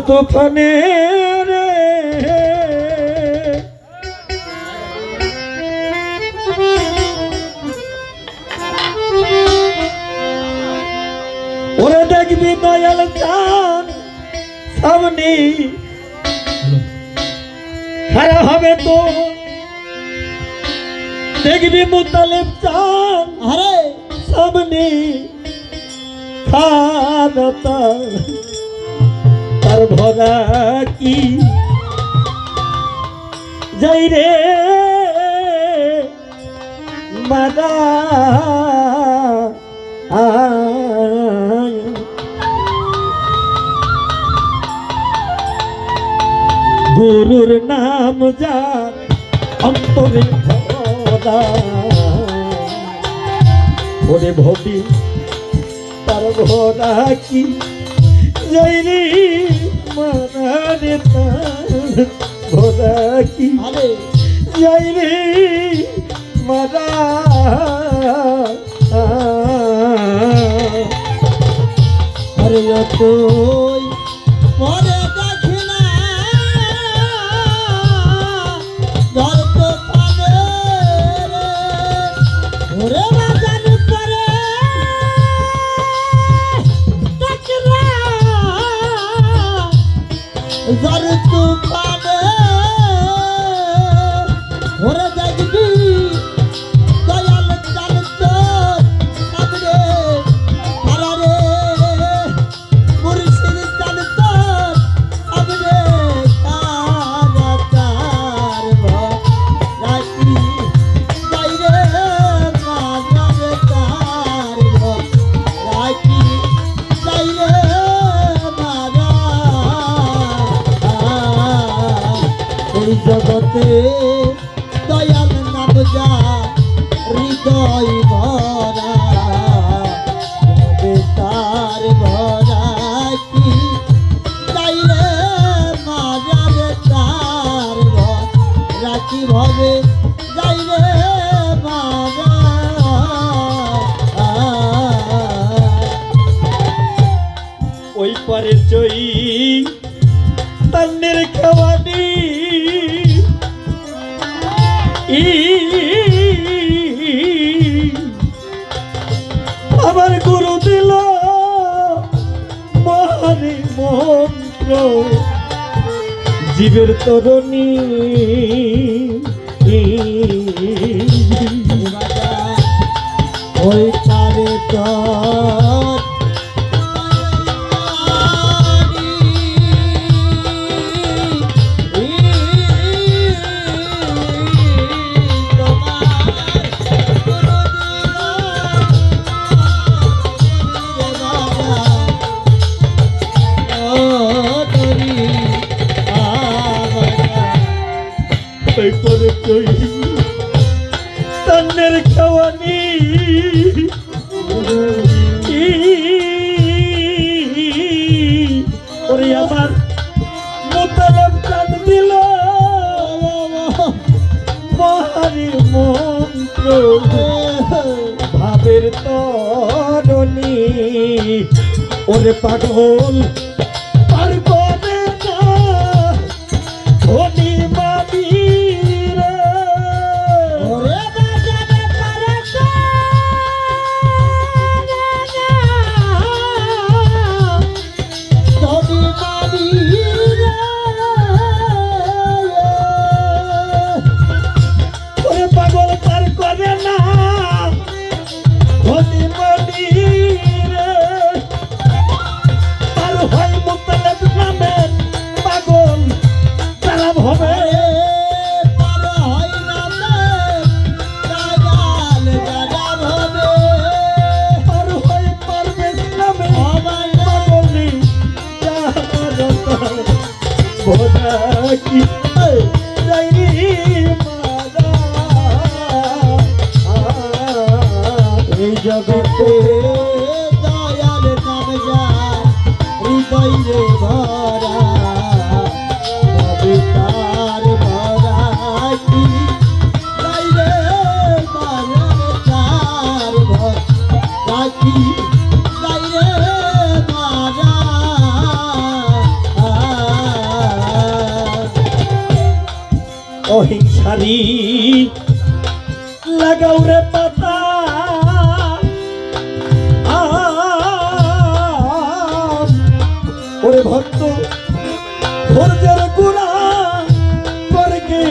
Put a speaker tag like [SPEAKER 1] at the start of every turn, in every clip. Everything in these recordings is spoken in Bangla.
[SPEAKER 1] তুফানে রে ওরে দেখবি দয়াল চান সামনে খারা হবে তো দেখবি মুতালিব চান
[SPEAKER 2] আরে
[SPEAKER 1] সামনে খারাতা তার ভরা কি যাই রে মাদা গুরুর নাম যার অন্তরে ভরা ওরে ভবি তার ভরা কি যাই রে মারে তার ভরা কি
[SPEAKER 2] আরে
[SPEAKER 1] যাই রে মারা
[SPEAKER 2] আরে তুই মরে দেখি না ধর তো পাবে রে ওরে বাজার করে দেখরা ধর তো পাবে ওরে দেখবি দয়াল জানত সামনে আরে মুর্শিদ জানত সামনে তার রাতি যাইরে মাঝে তার রাতি যাইরে মারা এই জগতে দয়াল নাম যা হৃদয় ভরা তার ভরা কি যাইরে মাঝে তার রাখি ভবে যাইরে মারা
[SPEAKER 1] ওই পারে চই তান্নের খাওয়ানি আমার গুরু দিল মহারি মন্ত্র জীবের তরণী
[SPEAKER 2] ওই পারে তো
[SPEAKER 1] ওই পারে চই তান্নের খাওয়ানি ওরে আমার মোতালেব চাঁদ দিল মহারি মন্ত্র ভাবের তরণী ওরে পাগল পার করে না ধনী মাবি রে
[SPEAKER 2] ওরে বাজারে পারে ধনী মাবি
[SPEAKER 1] ওরে পাগল পার করে না ধনী মাবি রে পার হয় মুতালেব নামের পাগল তারা হবে
[SPEAKER 2] পারে হয় না দাদাল দাদা ভবে
[SPEAKER 1] পার হয় পারবেশ নামে পাগলি ভোলা কি যাই মারা এই জগতে
[SPEAKER 2] দয়াল নাম যা হৃদয় রে ভরা তার ভরা কি যাইরে মারা তার ভরা কি যাইরে মারা
[SPEAKER 1] অহিংসারি লাগাও রে পাতা ওরে ভক্ত ধৈর্যের গুণা করগে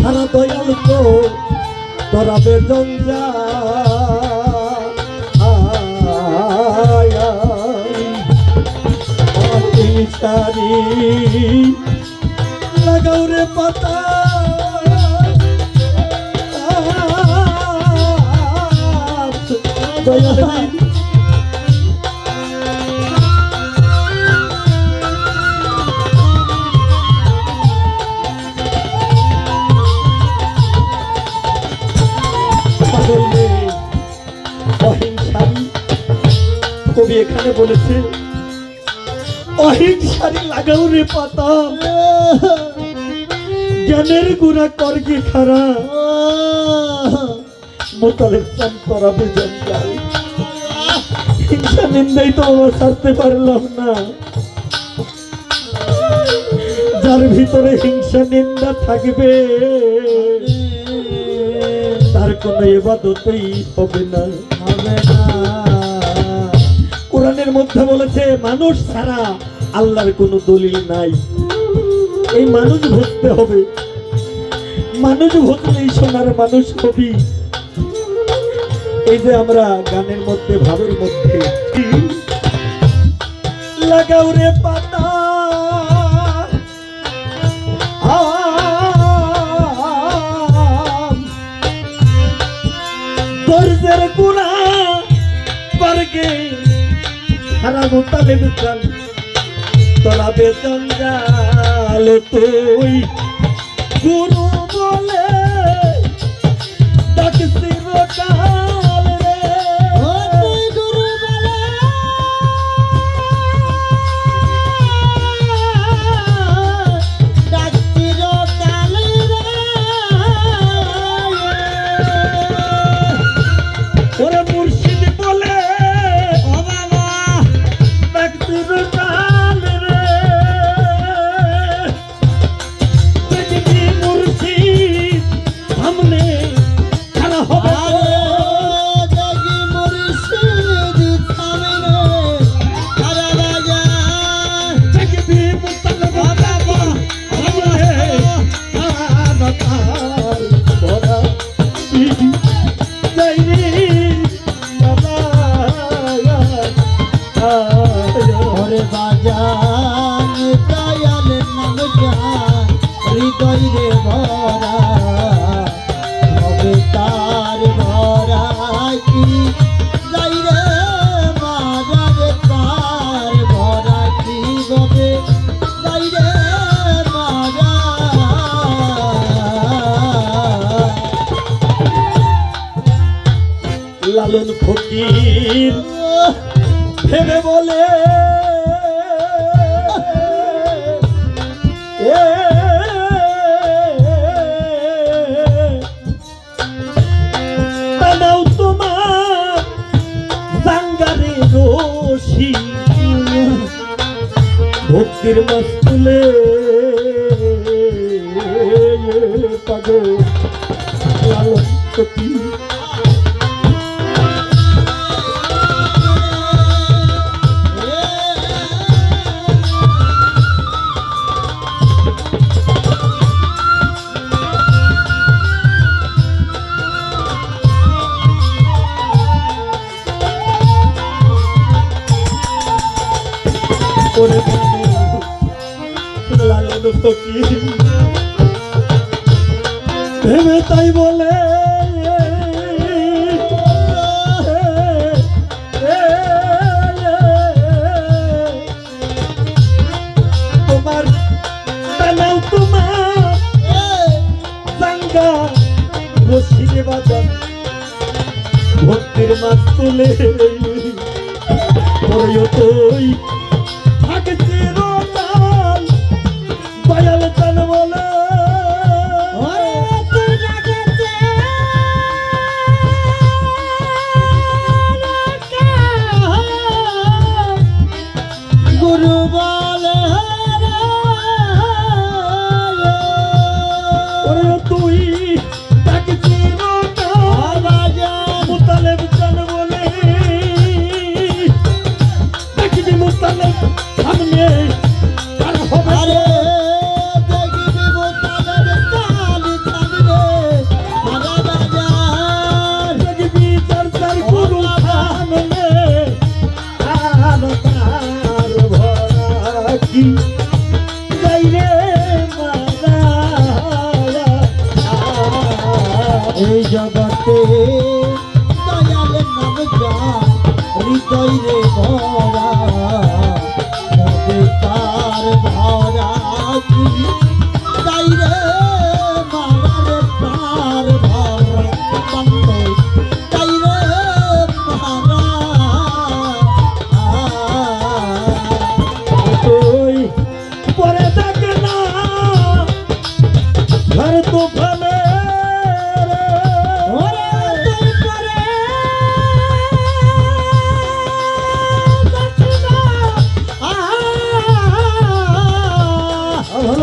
[SPEAKER 1] সারা দয়াল তো তরাবে জঞ্জা অহিংসারি লাগাও রে পাতা দয়াল অহিংসারি কবি এখানে বলেছে অহিংসারি লাগাও রে পাতা জ্ঞানের গুণা করগে খারা মোতালেব চান করাবে জঞ্জাল হিংসা নিন্দাই তো আমার ছাড়তে পারলাম না যার ভিতরে হিংসা নিন্দা থাকবে তার কোনো ইবাদতই হবে না কোরআনের মধ্যে বলেছে মানুষ ছাড়া আল্লাহর কোনো দলিল নাই এই মানুষ বুঝতে হবে মানুষ বুঝলেই সোনার মানুষ হবি এই যে আমরা গানের মধ্যে ভাবের মধ্যে লাগাও রে পাতা ধৈর্যের গুণা করগে সারা মোতালেব চান তলাবে জঞ্জাল তুই গুরু বলে ডাকছি রোকাল রে
[SPEAKER 2] তুই গুরু বলে ডাকছি রোকাল রে
[SPEAKER 1] ওরে মুর্শিদ বলে ও বাবা ডাকছি রোকাল রে দেখবি মুর্শিদ সামনে খাড়া হবে
[SPEAKER 2] জাগি মুর্শিদ সামনে খাড়া রাজা
[SPEAKER 1] দেখবি মুতালেব বাবা সামনে খাড়া তার বড়া
[SPEAKER 2] ওরে বাজান দয়ালের নাম জান হৃদয় রে ভরা হবে তার ভরা কি যাই রে মারা রে তার ভরা কি হবে যাই রে মারা
[SPEAKER 1] লালন ফকির ভেবে বলে তানাও তোমার জাঙ্গারে রশি ভক্তির মাস্তুলে পাগল লালন ফকির লালন ফকির ভেবে তাই বলে তোমার তানাও তোমার জাঙ্গা রশিরে বাজান ভক্তির মাছ তুলে তুই থাকছি রোকাল দয়াল চান বলে
[SPEAKER 2] গুরু বলে
[SPEAKER 1] কি যাই রে মারা
[SPEAKER 2] এই জগতে দয়াল নাম যার হৃদয় রে ভরা হবে তার ভরা কি যাই রে মারার প্রাণ ভরা বন্ধ যাই রে মারা
[SPEAKER 1] তুই পরে থাকে না ঘর তো ফলে
[SPEAKER 2] ওরে তুই করে
[SPEAKER 1] ভালো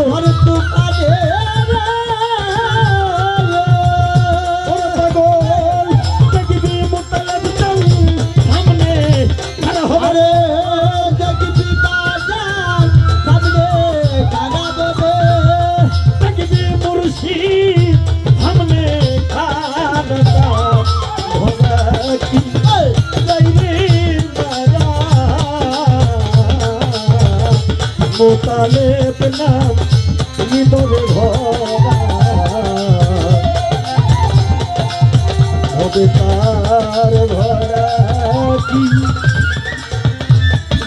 [SPEAKER 2] ওরে তুই কাজে
[SPEAKER 1] ওরে পাগল দেখবি মুতালাব চাল সামনে খাড়া হবে
[SPEAKER 2] আরে দেখবি বাজার সামনে খানা দেবে
[SPEAKER 1] দেখবি মুর্শিদ সামনে খাড়া ভরা কি যাই রে মারা মোতালেব নাম নিদরে ভরা হবে তার ভরা কি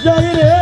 [SPEAKER 1] যাই রে